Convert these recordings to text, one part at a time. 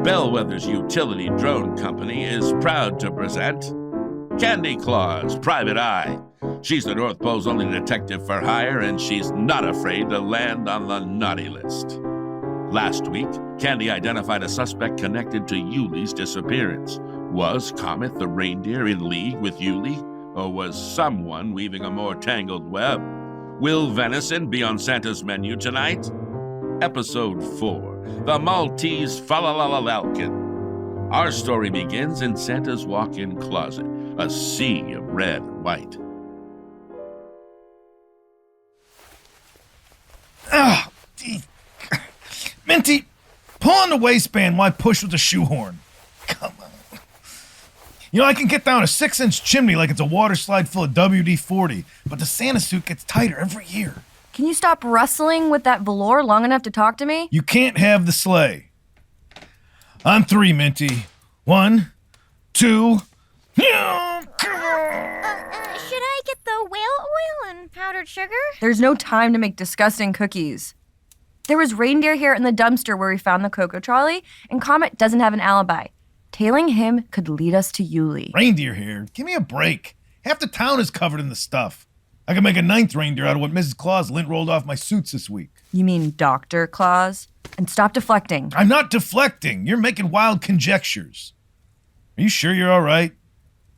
Bellwether's utility drone company is proud to present Candy Claus, Private Eye. She's the North Pole's only detective for hire, and she's not afraid to land on the naughty list. Last week, Candy identified a suspect connected to Yuli's disappearance. Was Comet the reindeer in league with Yuli, or was someone weaving a more tangled web? Will venison be on Santa's menu tonight? Episode 4, The Maltese Lalcon. Our story begins in Santa's walk-in closet, a sea of red and white. Ah, Minty, pull on the waistband while I push with the shoehorn. Come on. You know, I can get down a 6-inch chimney like it's a water slide full of WD-40, but the Santa suit gets tighter every year. Can you stop wrestling with that velour long enough to talk to me? You can't have the sleigh. On 3, Minty. 1, 2... Should I get the whale oil and powdered sugar? There's no time to make disgusting cookies. There was reindeer hair in the dumpster where we found the cocoa trolley, and Comet doesn't have an alibi. Tailing him could lead us to Yuli. Reindeer hair? Give me a break. Half the town is covered in the stuff. I could make a 9th reindeer out of what Mrs. Claus lint rolled off my suits this week. You mean Dr. Claus? And stop deflecting. I'm not deflecting. You're making wild conjectures. Are you sure you're all right?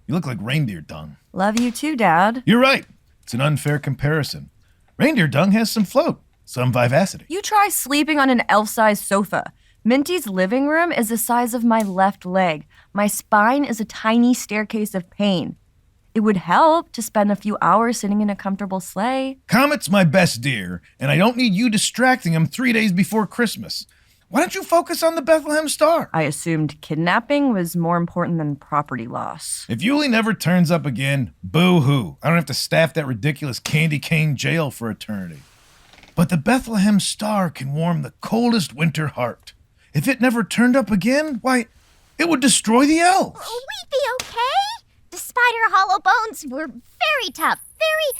You look like reindeer dung. Love you too, Dad. You're right. It's an unfair comparison. Reindeer dung has some float, some vivacity. You try sleeping on an elf-sized sofa. Minty's living room is the size of my left leg. My spine is a tiny staircase of pain. It would help to spend a few hours sitting in a comfortable sleigh. Comet's my best dear, and I don't need you distracting him 3 days before Christmas. Why don't you focus on the Bethlehem Star? I assumed kidnapping was more important than property loss. If Yuli never turns up again, boo-hoo. I don't have to staff that ridiculous candy cane jail for eternity. But the Bethlehem Star can warm the coldest winter heart. If it never turned up again, why, it would destroy the elves. We'd be okay. Despite our hollow bones, we're very tough, very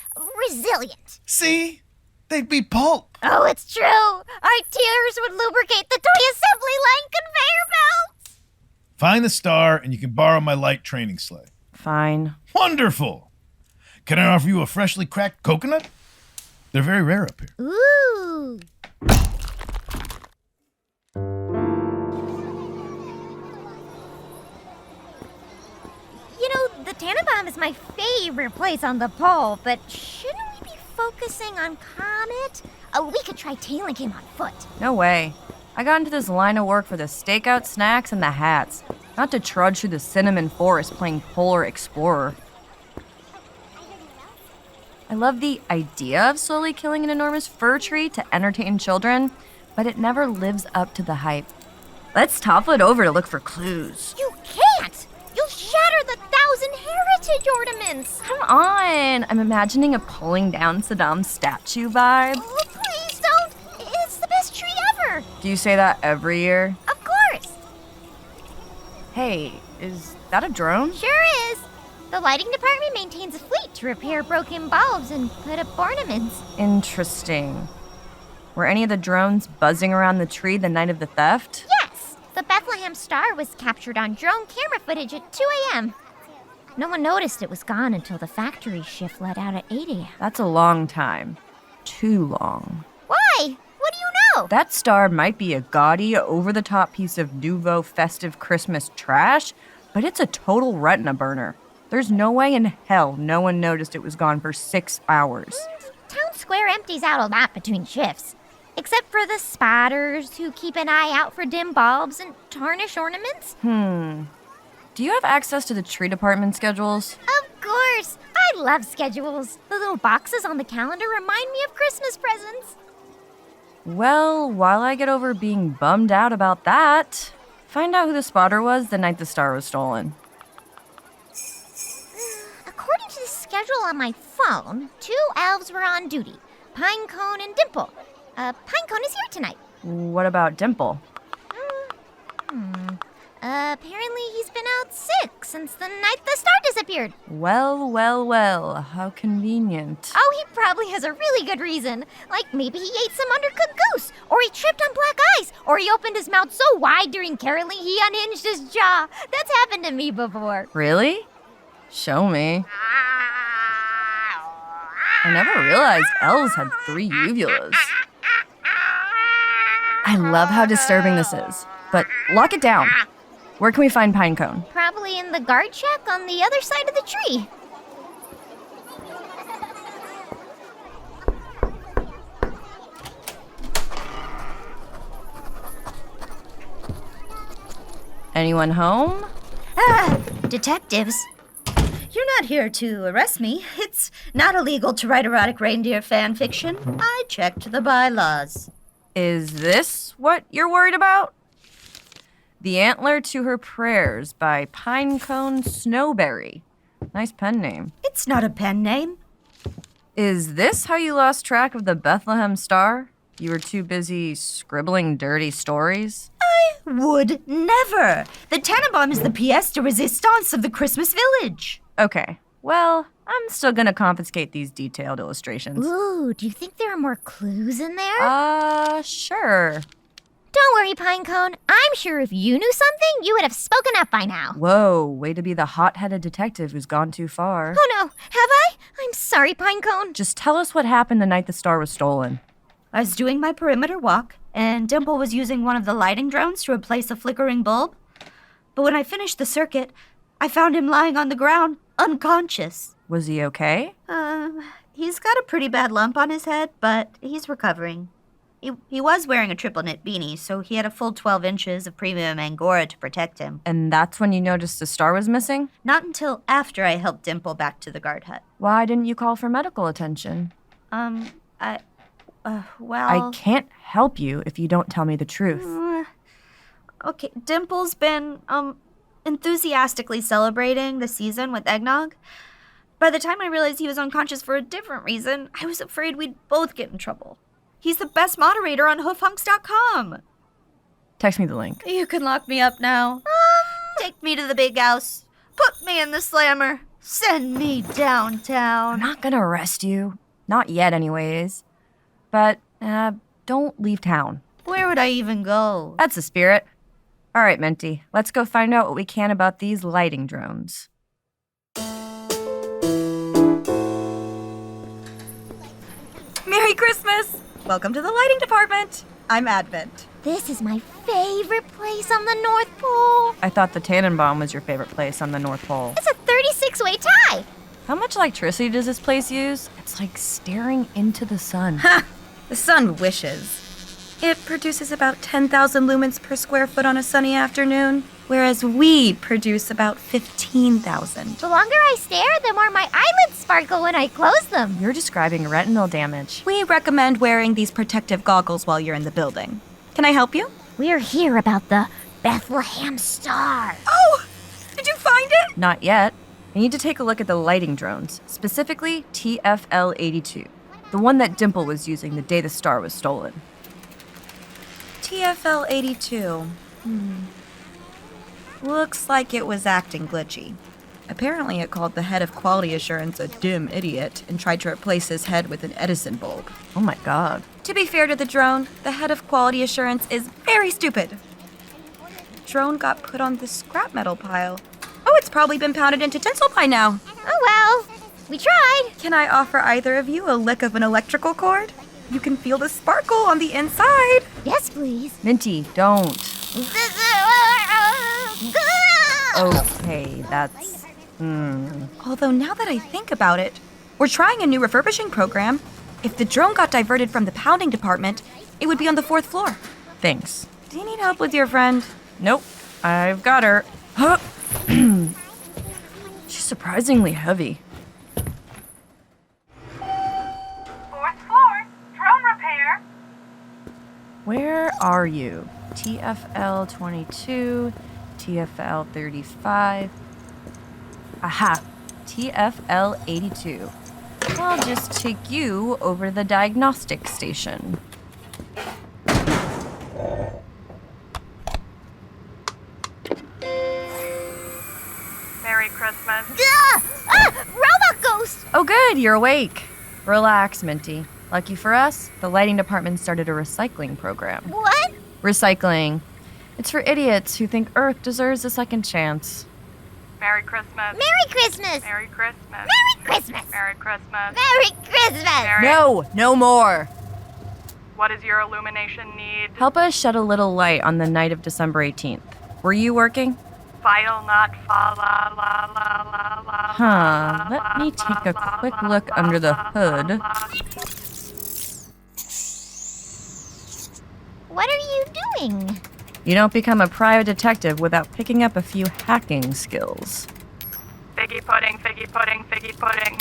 resilient. See? They'd be pulp. Oh, it's true. Our tears would lubricate the toy assembly line conveyor belts. Find the star, and you can borrow my light training sleigh. Fine. Wonderful. Can I offer you a freshly cracked coconut? They're very rare up here. Ooh. You know, the Tannenbaum is my favorite place on the pole, but shouldn't we be focusing on Comet? We could try tailing him on foot. No way. I got into this line of work for the stakeout snacks and the hats, not to trudge through the cinnamon forest playing Polar Explorer. I love the idea of slowly killing an enormous fir tree to entertain children, but it never lives up to the hype. Let's topple it over to look for clues. You can't! You'll shatter the 1,000 heritage ornaments! Come on! I'm imagining a pulling down Saddam statue vibe. Oh, please don't! It's the best tree ever! Do you say that every year? Of course! Hey, is that a drone? Sure is! The lighting department maintains a fleet to repair broken bulbs and put up ornaments. Interesting. Were any of the drones buzzing around the tree the night of the theft? Yes! The Bethlehem Star was captured on drone camera footage at 2 a.m. No one noticed it was gone until the factory shift let out at 8 a.m. That's a long time. Too long. Why? What do you know? That star might be a gaudy, over-the-top piece of nouveau festive Christmas trash, but it's a total retina burner. There's no way in hell no one noticed it was gone for 6 hours. Town Square empties out a lot between shifts. Except for the spotters who keep an eye out for dim bulbs and tarnish ornaments. Do you have access to the tree department schedules? Of course. I love schedules. The little boxes on the calendar remind me of Christmas presents. Well, while I get over being bummed out about that, find out who the spotter was the night the star was stolen. According to the schedule on my phone, 2 elves were on duty, Pinecone and Dimple. Pinecone is here tonight. What about Dimple? Apparently he's been out sick since the night the star disappeared. Well, well, well, how convenient. Oh, he probably has a really good reason. Like maybe he ate some undercooked goose, or he tripped on black ice, or he opened his mouth so wide during caroling he unhinged his jaw. That's happened to me before. Really? Show me. I never realized elves had 3 uvulas. I love how disturbing this is, but lock it down. Where can we find Pinecone? Probably in the guard shack on the other side of the tree. Anyone home? Detectives. You're not here to arrest me. It's not illegal to write erotic reindeer fan fiction. I checked the bylaws. Is this what you're worried about? The Antler to Her Prayers by Pinecone Snowberry. Nice pen name. It's not a pen name. Is this how you lost track of the Bethlehem Star? You were too busy scribbling dirty stories? I would never. The Tannenbaum is the pièce de résistance of the Christmas village. Okay, well, I'm still gonna confiscate these detailed illustrations. Ooh, do you think there are more clues in there? Sure. Don't worry, Pinecone. I'm sure if you knew something, you would have spoken up by now. Whoa, way to be the hot-headed detective who's gone too far. Oh no, have I? I'm sorry, Pinecone. Just tell us what happened the night the star was stolen. I was doing my perimeter walk, and Dimple was using one of the lighting drones to replace a flickering bulb. But when I finished the circuit, I found him lying on the ground, unconscious. Was he okay? He's got a pretty bad lump on his head, but he's recovering. He was wearing a triple knit beanie, so he had a full 12 inches of premium Angora to protect him. And that's when you noticed the star was missing? Not until after I helped Dimple back to the guard hut. Why didn't you call for medical attention? Well... I can't help you if you don't tell me the truth. Okay, Dimple's been, enthusiastically celebrating the season with eggnog. By the time I realized he was unconscious for a different reason, I was afraid we'd both get in trouble. He's the best moderator on hoofhunks.com. Text me the link. You can lock me up now. Take me to the big house. Put me in the slammer. Send me downtown. I'm not gonna arrest you. Not yet, anyways. But, don't leave town. Where would I even go? That's the spirit. All right, Minty, let's go find out what we can about these lighting drones. Merry Christmas! Welcome to the lighting department. I'm Advent. This is my favorite place on the North Pole. I thought the Tannenbaum was your favorite place on the North Pole. It's a 36-way tie. How much electricity does this place use? It's like staring into the sun. Ha! The sun wishes. It produces about 10,000 lumens per square foot on a sunny afternoon, whereas we produce about 15,000. The longer I stare, the more my eyelids sparkle when I close them. You're describing retinal damage. We recommend wearing these protective goggles while you're in the building. Can I help you? We're here about the Bethlehem Star. Oh! Did you find it? Not yet. I need to take a look at the lighting drones, specifically TFL-82, the one that Dimple was using the day the star was stolen. TFL-82. Looks like it was acting glitchy. Apparently it called the head of quality assurance a dim idiot and tried to replace his head with an Edison bulb. Oh my god. To be fair to the drone, the head of quality assurance is very stupid. Drone got put on the scrap metal pile. Oh, it's probably been pounded into tinsel by now. Oh well, we tried. Can I offer either of you a lick of an electrical cord? You can feel the sparkle on the inside. Yes, please. Minty, don't. Okay, that's... Although now that I think about it, we're trying a new refurbishing program. If the drone got diverted from the pounding department, it would be on the 4th floor. Thanks. Do you need help with your friend? Nope, I've got her. She's surprisingly heavy. 4th floor, drone repair. Where are you? TFL-22, TFL-35. Aha, TFL-82. I'll just take you over to the diagnostic station. Oh, good, you're awake. Relax, Minty. Lucky for us, the lighting department started a recycling program. What? Recycling. It's for idiots who think Earth deserves a second chance. Merry Christmas. Merry Christmas! Merry Christmas. Merry Christmas! Merry Christmas. Merry Christmas! No more. What does your illumination need? Help us shed a little light on the night of December 18th. Were you working? File not fa la la la la la. Huh, let me take a quick look under the hood. What are you doing? You don't become a private detective without picking up a few hacking skills. Figgy pudding, figgy pudding, figgy pudding.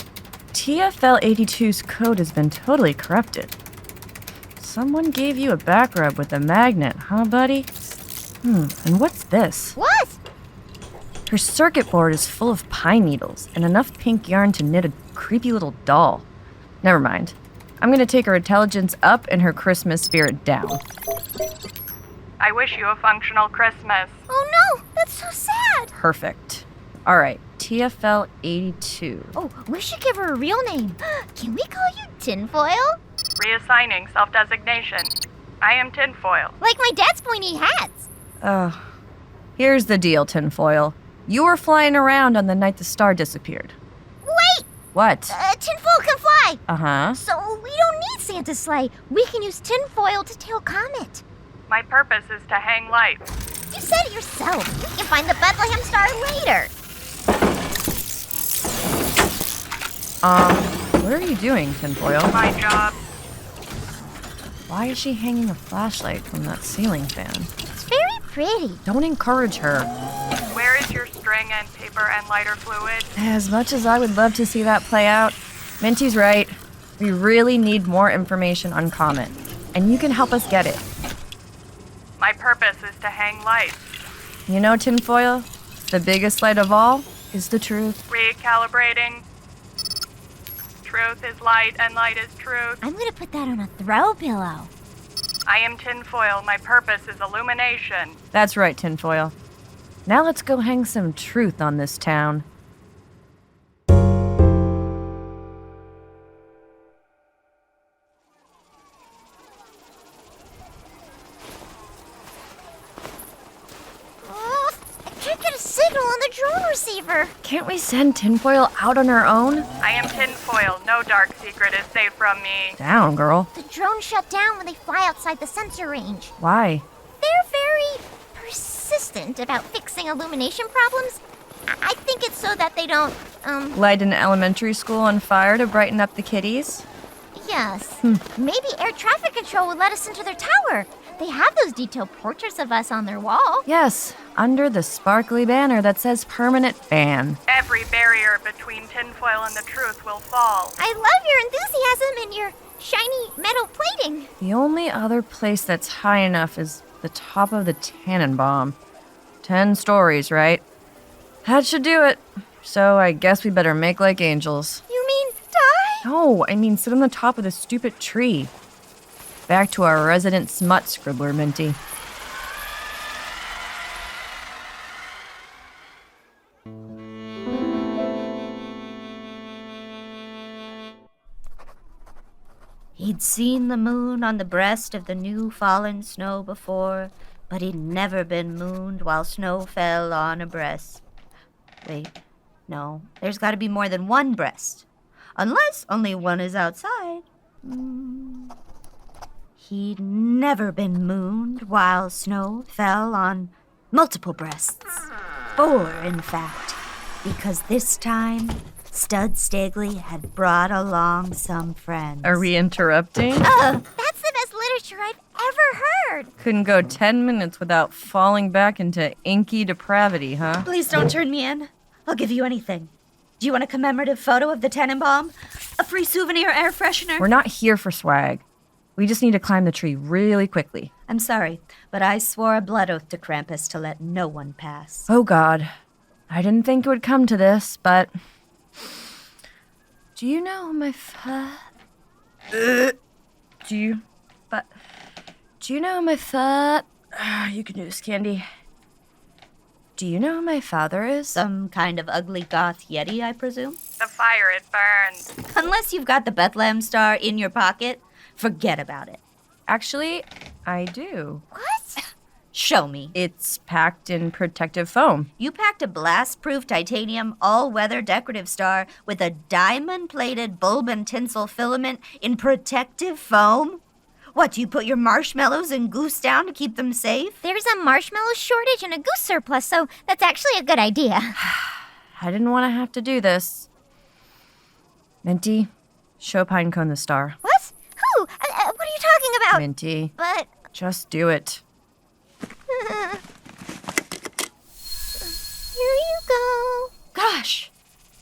TFL 82's code has been totally corrupted. Someone gave you a back rub with a magnet, huh, buddy? And what's this? What? Her circuit board is full of pine needles and enough pink yarn to knit a creepy little doll. Never mind. I'm gonna take her intelligence up and her Christmas spirit down. I wish you a functional Christmas. Oh no, that's so sad. Perfect. All right, TFL 82. Oh, we should give her a real name. Can we call you Tinfoil? Reassigning self-designation. I am Tinfoil. Like my dad's pointy hats. Here's the deal, Tinfoil. You were flying around on the night the star disappeared. Wait! What? Tinfoil can fly. Uh-huh. So we don't need Santa's sleigh. We can use tinfoil to tail Comet. My purpose is to hang lights. You said it yourself. We can find the Bethlehem Star later. What are you doing, Tinfoil? My job. Why is she hanging a flashlight from that ceiling fan? It's very pretty. Don't encourage her. Where is your string and paper and lighter fluid? As much as I would love to see that play out, Minty's right. We really need more information on Comet, and you can help us get it. My purpose is to hang lights. You know, Tinfoil, the biggest light of all is the truth. Recalibrating. Truth is light and light is truth. I'm gonna put that on a throw pillow. I am Tinfoil. My purpose is illumination. That's right, Tinfoil. Now let's go hang some truth on this town. I can't get a signal on the drone receiver. Can't we send Tinfoil out on her own? I am Tinfoil. No dark secret is safe from me. Down, girl. The drones shut down when they fly outside the sensor range. Why? They're very persistent about fixing illumination problems. I think it's so that they don't, Light an elementary school on fire to brighten up the kiddies? yes. Maybe air traffic control would let us into their tower. They have those detailed portraits of us on their wall. Yes, under the sparkly banner that says permanent ban. Every barrier between Tinfoil and the truth will fall. I love your enthusiasm and your shiny metal plating. The only other place that's high enough is the top of the Tannenbaum. 10 stories, right? That should do it. So I guess we better make like angels. You mean die? No, I mean sit on the top of this stupid tree. Back to our resident smut scribbler, Minty. He'd seen the moon on the breast of the new fallen snow before, but he'd never been mooned while snow fell on a breast. Wait, no, there's got to be more than one breast. Unless only one is outside. He'd never been mooned while snow fell on multiple breasts. 4, in fact, because this time Stud Stagley had brought along some friends. Are we interrupting? That's the best literature I've ever heard. Couldn't go 10 minutes without falling back into inky depravity, huh? Please don't turn me in. I'll give you anything. Do you want a commemorative photo of the Tannenbaum? A free souvenir air freshener? We're not here for swag. We just need to climb the tree really quickly. I'm sorry, but I swore a blood oath to Krampus to let no one pass. Oh, God. I didn't think it would come to this, but... Do you know my Do you know my you can do this, Candy. Do you know who my father is? Some kind of ugly goth yeti, I presume? The fire, it burns. Unless you've got the Bethlehem Star in your pocket, forget about it. Actually, I do. What? Show me. It's packed in protective foam. You packed a blast-proof titanium all-weather decorative star with a diamond-plated bulb and tinsel filament in protective foam? What, do you put your marshmallows and goose down to keep them safe? There's a marshmallow shortage and a goose surplus, so that's actually a good idea. I didn't want to have to do this. Minty, show Pinecone the star. What? Who? What are you talking about? Minty, But... just do it. Here you go. Gosh,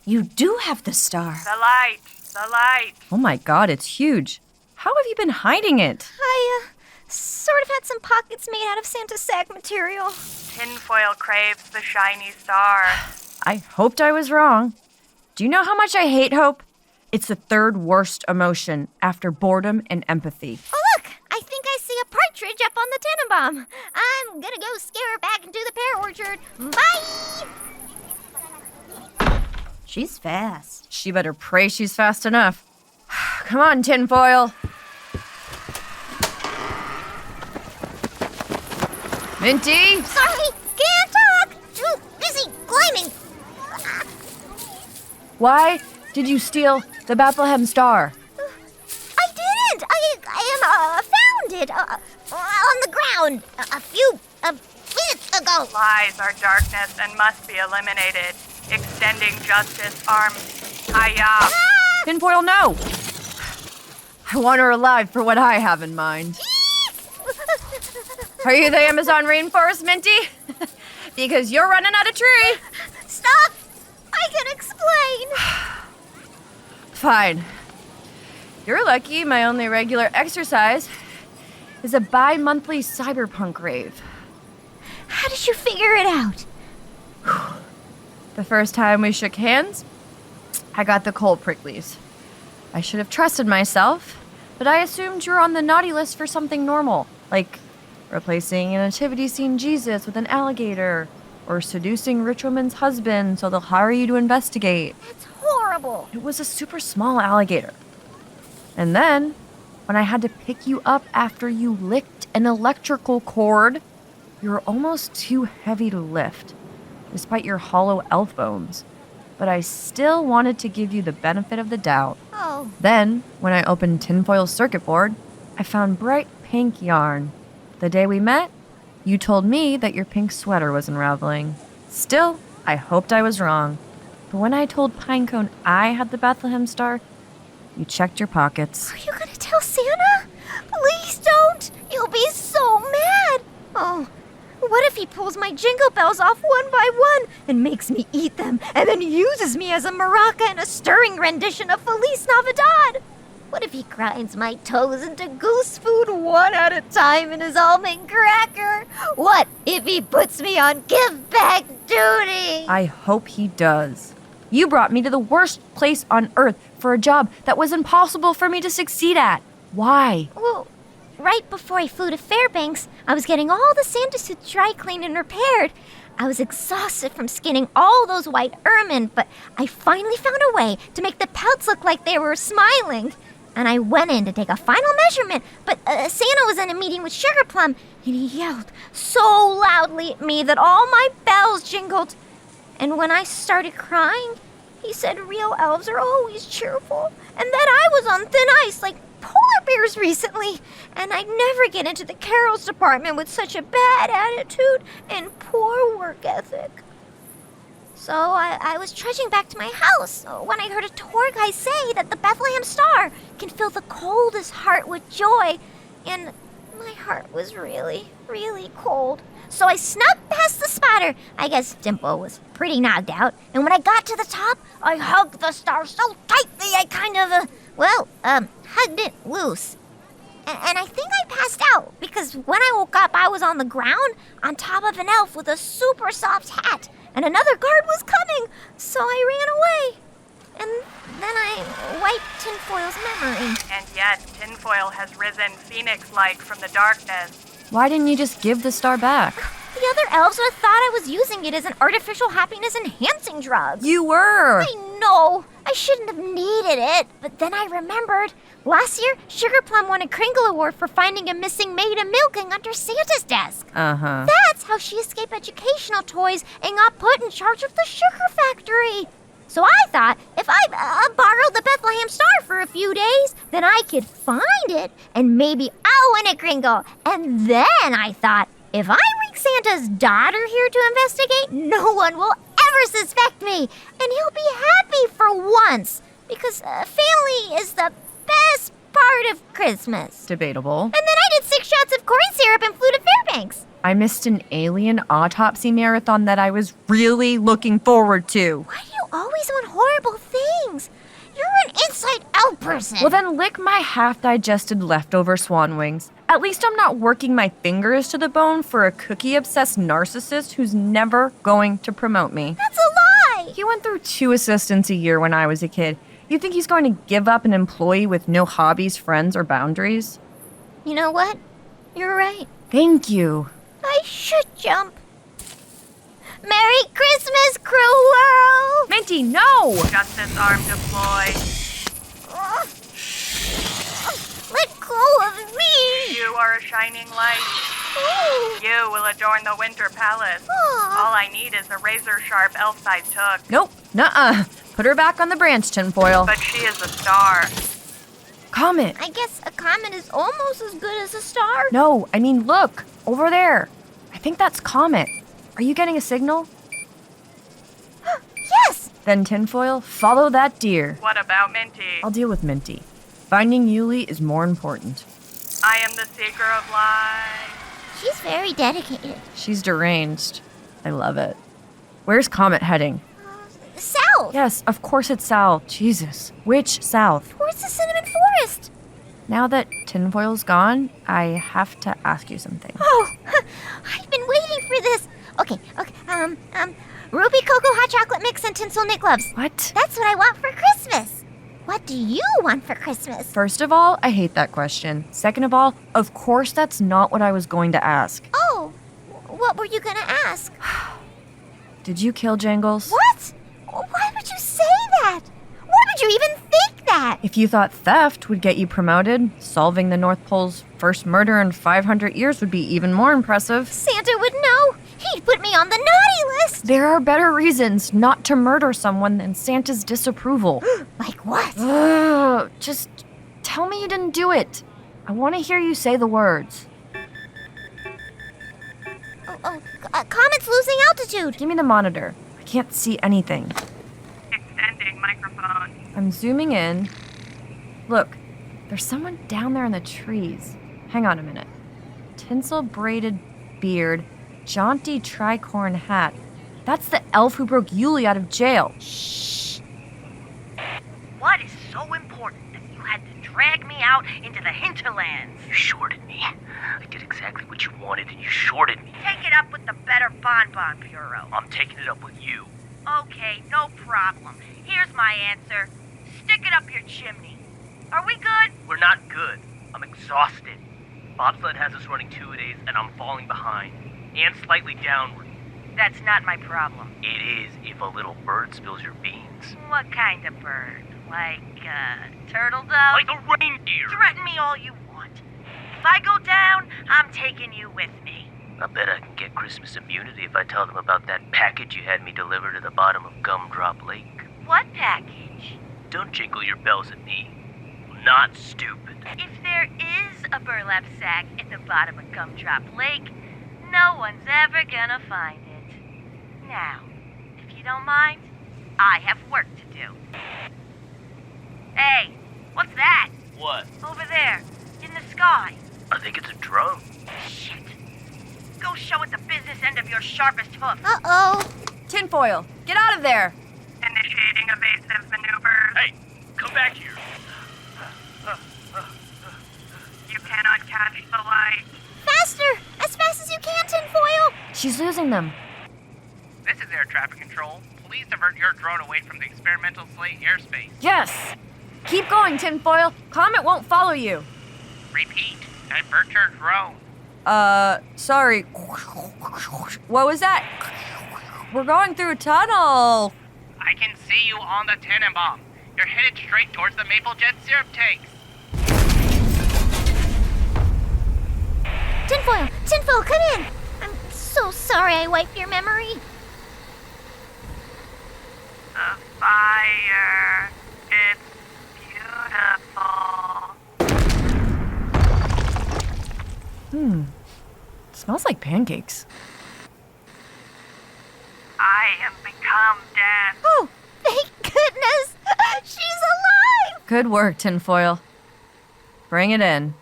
you do have the star. The light, the light. Oh my god, it's huge. How have you been hiding it? I, sort of had some pockets made out of Santa's sack material. Tinfoil craves the shiny star. I hoped I was wrong. Do you know how much I hate hope? It's the third worst emotion after boredom and empathy. Oh, look! I think I see a partridge up on the Tannenbaum. I'm gonna go scare her back into the pear orchard. Bye! She's fast. She better pray she's fast enough. Come on, tinfoil. Minty! Sorry, can't talk! Too busy climbing. Why did you steal the Bethlehem Star? I didn't! I found it on the ground a few minutes ago. Lies are darkness and must be eliminated. Extending justice arms. Hi-ya. Tinfoil, no! I want her alive for what I have in mind. Are you the Amazon rainforest, Minty? Because you're running out of tree. Stop! I can explain. Fine. You're lucky my only regular exercise is a bi-monthly cyberpunk rave. How did you figure it out? The first time we shook hands, I got the cold pricklies. I should have trusted myself, but I assumed you were on the naughty list for something normal, like replacing a nativity scene Jesus with an alligator, or seducing rich woman's husband so they'll hire you to investigate. That's horrible. It was a super small alligator. And then, when I had to pick you up after you licked an electrical cord, you were almost too heavy to lift, despite your hollow elf bones. But I still wanted to give you the benefit of the doubt. Oh. Then, when I opened Tinfoil's circuit board, I found bright pink yarn. The day we met, you told me that your pink sweater was unraveling. Still, I hoped I was wrong. But when I told Pinecone I had the Bethlehem Star, you checked your pockets. Are you gonna tell Santa? Please don't. You'll be so mad. Oh, what if he pulls my jingle bells off one by one and makes me eat them and then uses me as a maraca in a stirring rendition of Feliz Navidad? What if he grinds my toes into goose food one at a time in his almond cracker? What if he puts me on give-back duty? I hope he does. You brought me to the worst place on earth for a job that was impossible for me to succeed at. Why? Well, right before I flew to Fairbanks, I was getting all the Santa suits dry cleaned and repaired. I was exhausted from skinning all those white ermine, but I finally found a way to make the pelts look like they were smiling. And I went in to take a final measurement, but Santa was in a meeting with Sugar Plum, and he yelled so loudly at me that all my bells jingled. And when I started crying, he said real elves are always cheerful, and that I was on thin ice like polar bears recently, and I'd never get into the carols department with such a bad attitude and poor work ethic. So I was trudging back to my house when I heard a tour guide say that the Bethlehem Star can fill the coldest heart with joy, and my heart was really, really cold. So I snuck past the spider. I guess Dimple was pretty knocked out, and when I got to the top, I hugged the star so tightly I kind of, hugged it loose. And I think I passed out, because when I woke up, I was on the ground on top of an elf with a super soft hat, and another guard was coming, so I ran away. And then I wiped Tinfoil's memory. And yet, Tinfoil has risen phoenix-like from the darkness. Why didn't you just give the star back? The other elves would have thought I was using it as an artificial happiness-enhancing drug. You were. I know. I shouldn't have needed it. But then I remembered. Last year, Sugarplum won a Kringle Award for finding a missing maid of milking under Santa's desk. Uh-huh. That's how she escaped educational toys and got put in charge of the sugar factory. So I thought if I borrowed the Bethlehem Star for a few days, then I could find it and maybe I'll win a Kringle. And then I thought, if I bring Santa's daughter here to investigate, no one will ever suspect me. And he'll be happy for once. Because family is the best part of Christmas. Debatable. And then I did 6 shots of corn syrup and flew to Fairbanks. I missed an alien autopsy marathon that I was really looking forward to. Why do you always want horrible things? You're an inside out person. Well, then lick my half-digested leftover swan wings. At least I'm not working my fingers to the bone for a cookie-obsessed narcissist who's never going to promote me. That's a lie. He went through 2 assistants a year when I was a kid. You think he's going to give up an employee with no hobbies, friends, or boundaries? You know what? You're right. Thank you. I should jump. Merry Christmas, Crew World! Minty, no! Justice arm deployed. Ugh. Let go of me! You are a shining light. Ooh. You will adorn the Winter Palace. Aw. All I need is a razor-sharp elf-sized hook. Nope, nuh-uh. Put her back on the branch, tinfoil. But she is a star. Comet. I guess a comet is almost as good as a star. No, I mean, look, over there. I think that's Comet. Are you getting a signal? Yes! Then, tinfoil, follow that deer. What about Minty? I'll deal with Minty. Finding Yuli is more important. I am the seeker of light. She's very dedicated. She's deranged. I love it. Where's Comet heading? South! Yes, of course it's south. Jesus. Which south? Towards the Cinnamon Forest. Now that tinfoil's gone, I have to ask you something. Oh, I've been waiting for this. Okay. Ruby Cocoa Hot Chocolate Mix and Tinsel Knit Gloves. What? That's what I want for Christmas. What do you want for Christmas? First of all, I hate that question. Second of all, of course that's not what I was going to ask. Oh, what were you gonna ask? Did you kill Jangles? What? Why would you say that? Why would you even think that? If you thought theft would get you promoted, solving the North Pole's first murder in 500 years would be even more impressive. Santa would know. He'd put me on the naughty list. There are better reasons not to murder someone than Santa's disapproval. Like what? Ugh, just tell me you didn't do it. I want to hear you say the words. Comet's losing altitude. Give me the monitor. I can't see anything. Extending microphone. I'm zooming in. Look, there's someone down there in the trees. Hang on a minute. Tinsel braided beard, jaunty tricorn hat. That's the elf who broke Yuli out of jail. Shh. What is so important that you had to drag me out into the hinterlands? You shorted me. I did exactly what you wanted and you shorted me. Take it up with the Better Bonbon Bureau. I'm taking it up with you. Okay, no problem. Here's my answer. Stick it up your chimney. Are we good? We're not good. I'm exhausted. Bobsled has us running 2 days and I'm falling behind. And slightly downward. That's not my problem. It is if a little bird spills your beans. What kind of bird? Like a turtle dove? Like a reindeer. Threaten me all you want. If I go down, I'm taking you with me. I bet I can get Christmas immunity if I tell them about that package you had me deliver to the bottom of Gumdrop Lake. What package? Don't jingle your bells at me. I'm not stupid. If there is a burlap sack at the bottom of Gumdrop Lake, no one's ever gonna find it. Now, if you don't mind, I have work to do. Hey, what's that? What? Over there, in the sky. I think it's a drone. Shit. Go show it the business end of your sharpest hoof. Uh-oh. Tinfoil, get out of there. Initiating evasive maneuvers. Hey, come back here. You cannot catch the light. Faster! As fast as you can, Tinfoil! She's losing them. This is air traffic control. Please divert your drone away from the experimental slate airspace. Yes! Keep going, Tinfoil. Comet won't follow you. Repeat, divert your drone. Sorry. What was that? We're going through a tunnel. I can see you on the Tannenbaum. You're headed straight towards the maple jet syrup tanks. Tinfoil, come in! I'm so sorry I wiped your memory. The fire. It's beautiful. Smells like pancakes. I have become death. Oh, thank goodness! She's alive! Good work, Tinfoil. Bring it in.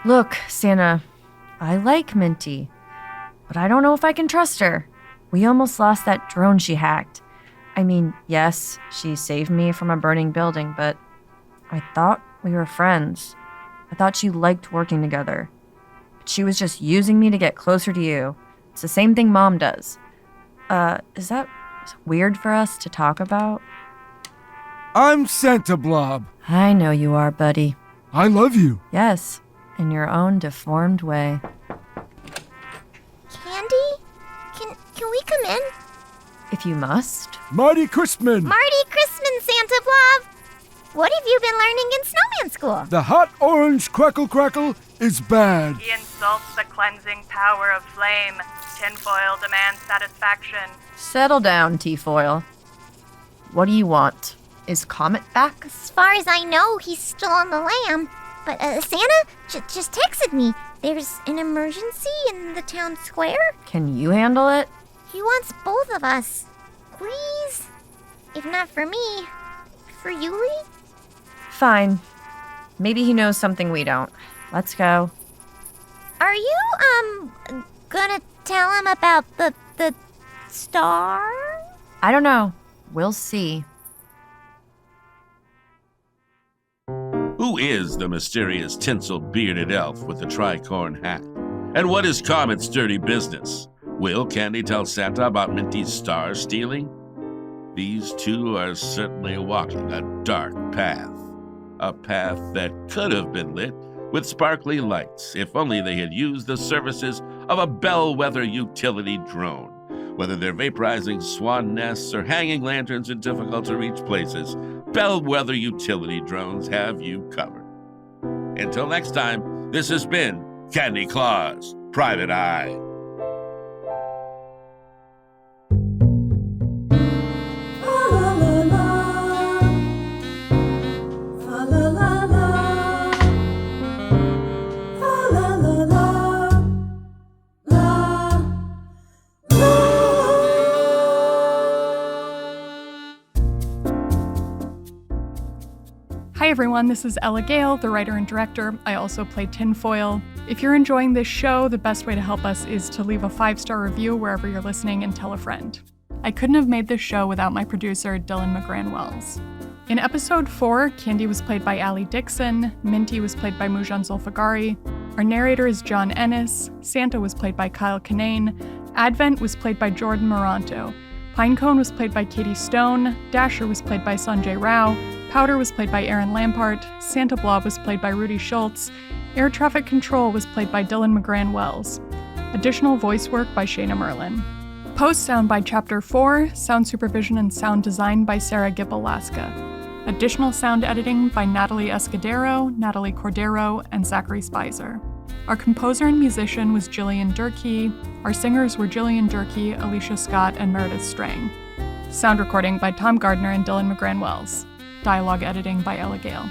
Look, Santa, I like Minty, but I don't know if I can trust her. We almost lost that drone she hacked. I mean, yes, she saved me from a burning building, but I thought we were friends. I thought she liked working together. But she was just using me to get closer to you. It's the same thing Mom does. Is that weird for us to talk about? I'm Santa Blob. I know you are, buddy. I love you. Yes, in your own deformed way. Candy? Can we come in? If you must. Marty Christman. Marty Christman, Santa Blob! What have you been learning in snowman school? The hot orange crackle is bad. He insults the cleansing power of flame. Tinfoil demands satisfaction. Settle down, T-Foil. What do you want? Is Comet back? As far as I know, he's still on the lam. But Santa just texted me. There's an emergency in the town square. Can you handle it? He wants both of us. Please? If not for me, for Yuli? Fine. Maybe he knows something we don't. Let's go. Are you, gonna tell him about the star? I don't know. We'll see. Who is the mysterious tinsel-bearded elf with the tricorn hat? And what is Comet's dirty business? Will Candy tell Santa about Minty's star stealing? These two are certainly walking a dark path. A path that could have been lit with sparkly lights if only they had used the services of a bellwether utility drone. Whether they're vaporizing swan nests or hanging lanterns in difficult-to-reach places, bellwether utility drones have you covered. Until next time, this has been Candy Claus, Private Eye. Hi everyone, this is Ella Gale, the writer and director. I also play Tinfoil. If you're enjoying this show, the best way to help us is to leave a 5-star review wherever you're listening and tell a friend. I couldn't have made this show without my producer, Dillon Magrann-Wells. In episode 4, Candy was played by Aly Dixon, Minty was played by Moujan Zolfaghari, our narrator is John Ennis, Santa was played by Kinane, Advent was played by Jordan Maranto, Pinecone was played by Katie Stone, Dasher was played by Sanjay Rao, Powder was played by Erin Lampart, Santa Blob was played by Rudy Schultz, Air Traffic Control was played by Dillon Magrann-Wells. Additional voice work by Shana Merlin. Post sound by Chapter 4, sound supervision and sound design by Gibble-Laska. Additional sound editing by Nathalie Escudero, Natalie Cordero, and Zachary Spiezer. Our composer and musician was Gillian Durkee. Our singers were Gillian Durkee, Alicia Scott, and Meredith Strang. Sound recording by Tom Gardner and Dillon Magrann-Wells. Dialogue editing by Ella Gale.